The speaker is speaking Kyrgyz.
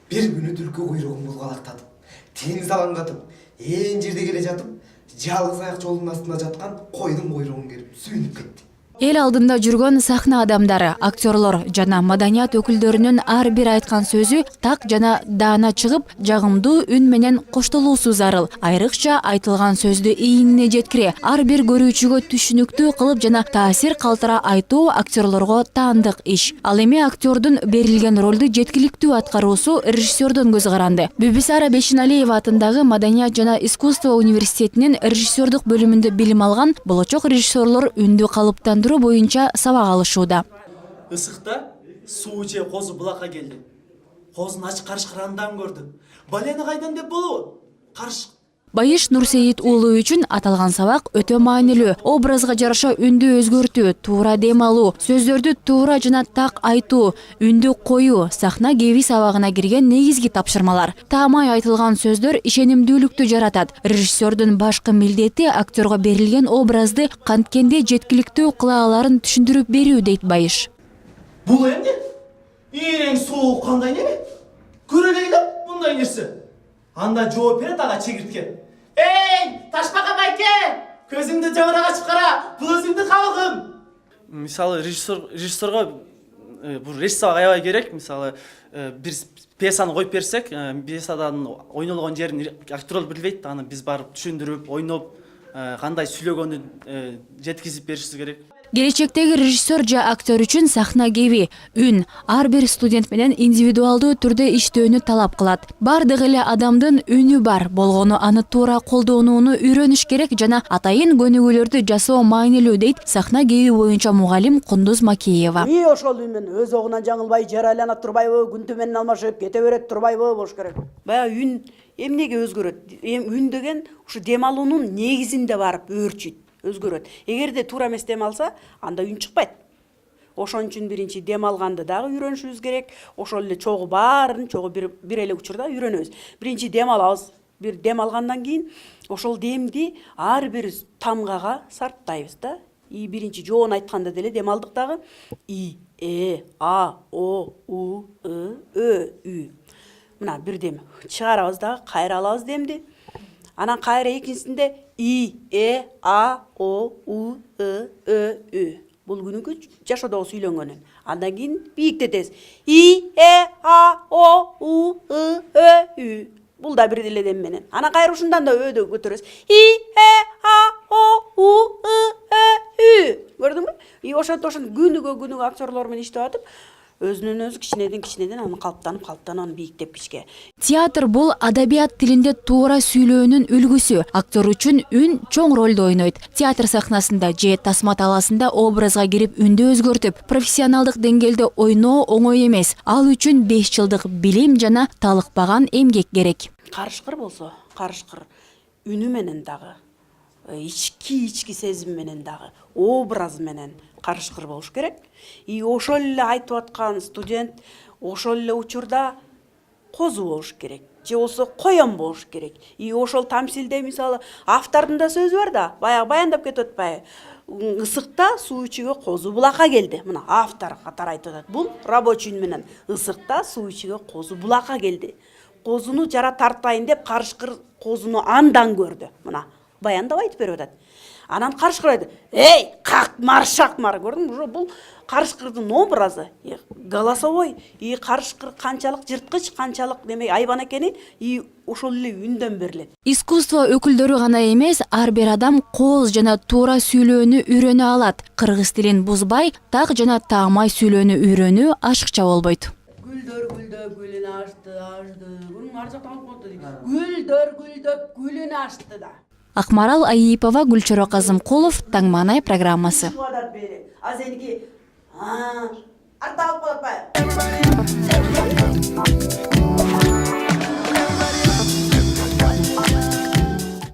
Bir günü түлкі құйрығын бұлғалақтатып, теңіз алаңдатып, жерде келе жатып, жалғыз аяқ жолдың астында жатқан қойдың құйрығын керіп сүйініп кетті. Эл алдында жүргөн сахна адамдары, актерлор жана маданият өкүлдөрүнүн ар бир айткан сөзү так жана даана чыгып, жагымдуу үн менен коштолуусу зарыл. Айрыкча айтылган сөздү ийинине жеткире, ар бир көрүүчүгө түшүнүктүү кылып жана таасир калтыра айтуу актерлорго таандык иш. Ал эми актердун берилген ролду жеткиликтүү аткаруусу режиссердон көз каранды. Бибисара Бешеналиева атындагы Маданият жана искусство университетинин режиссердук бөлүмүндө билим алган болочок режиссерлор үндү калыптандыруу боюнча сабак алышууда. Ысыкта суу иче козу булакка келди. Козун ачык карышкырандан көрдү. Балени кайдан деп болобу? Карыш. Байыш Нурсейит уулу үчүн аталган сабак өтө маанилүү. Образга жараша үндү өзгөртүү, туура дем алуу, сөздөрдү туура жана так айтуу, үндү коюу сахна кеби сабагына кирген негизги тапшырмалар. Таамай айтылган сөздөр ишенимдүүлүктү жаратат. Режиссердун башкы милдети актерго берилген образды канткенде жеткиликтүү кыла аларын түшүндүрүп берүү, дейт Байыш. Бул эмне? Ирең суук кандай неме? Көрөлөйлү мындай нерсе. Анда жооп берет ага чегиртке. Эй, ташбака байке! Көзүңдү жабырак ачып кара, бул өзүңдүн кабыгың. Мисалы режиссерго бул режиссер аябай керек. Мисалы бир пьесаны коюп берсек, пьесадан ойнолгон жерин актерлор билбейт, аны биз барып түшүндүрүп, ойноп, кандай сүйлөгөнүн жеткизип беришибиз керек. Келечектеги режиссер же актер үчүн сахна кеби, үн ар бир студент менен индивидуалдуу түрдө иштөөнү талап кылат. Бардык эле адамдын үнү бар, болгону аны туура колдонууну үйрөнүш керек жана атайын көнүгүүлөрдү жасоо маанилүү, дейт сахна кеби боюнча мугалим Кундуз Макеева. Ошол үнүн өз огунан жаңылбай, жарайлана турбайбы, күн түменин алмашып кете берет турбайбы болуш керек. Баягы үн эмнеге өзгөрөт? Үн деген ушу дем алуунун негизинде барып өөрчүйт. Өзгөрөт. Эгерде туура эмес дем алса, анда үн чыкпайт. Ошон үчүн биринчи дем алганды дагы үйрөнүшүбүз керек. Ошол эле чогуу баарын бир эле учурда үйрөнөбүз. Биринчи дем алабыз. Бир дем алгандан кийин ошол демди ар бир тамгага сарптайбыз да. Биринчи жоон айтканда деле дем алдык дагы. И, а, о, у, ö, ü. Мына бир дем чыгарабыз дагы, кайра алабыз демди. Анан кайра экинчисинде и, а, о, у, ö, ü. Бул күнүнкү жашоодогу сүйлөнгөнүн. Андан кийин бийиктетебиз. И, а, о, у, ü. Бул да бир эле дем менен. Анан кайра ушундан да өдө көтөрөбүз. И, а, о, у, ü. Көрдүңбү? Ошентип күнүгө актерлор менен иштеп атып, өзүнөн өзү кичинеден аны калыптанып аны бийиктеп кичке. Театр бул адабият тилинде туура сүйлөөнүн үлгүсү. Актер үчүн үн чоң ролду ойнойт. Театр сахнасында же тасма таласында образга кирип үндү өзгөртүп, профессионалдык деңгээлде ойноо оңой эмес. Ал үчүн 5 жылдык билим жана талыкпаган эмгек керек. Карышкыр болсо, карышкыр үнү менен дагы, ички сезим менен дагы, образ менен карышкыр болуш керек. Ошол эле айтып аткан студент ошол эле учурда козу болуш керек. Же болсо коён болуш керек. Ошол тамсилде мисалы автордун да сөзү бар да, баягы баяндап кетип атпайбы? Ысыкта суу ичүүгө козу булакка келди. Мына автор катары айтып атат. Бул рабочий үн менен. Ысыкта суу ичүүгө козу булакка келди. Козуну жара тартайын деп карышкыр козуну андан көрдү. Мына баяндап айтып берип атат. Анан карышкыр айтты. Эй, шакмар, көрдүңбү? Бул карышкырдын образы, голосовой, карышкыр канчалык жырткыч, канчалык демек айбан экенин ошол эле үндөн берилет. Искусство өкүлдөрү гана эмес, ар бир адам кооз жана туура сүйлөөнү үйрөнө алат. Кыргыз тилин бузбай, так жана таамай сүйлөөнү үйрөнүү ашыкча болбойт. Гүлдөр гүлүн açtı. Ар жактан алып коду дейт. Гүлдөр гүлүн açtı да. Акмарал Айипова, Гүлчөрө Казымкулов, Таңманай программасы. Азеники арта алып коет.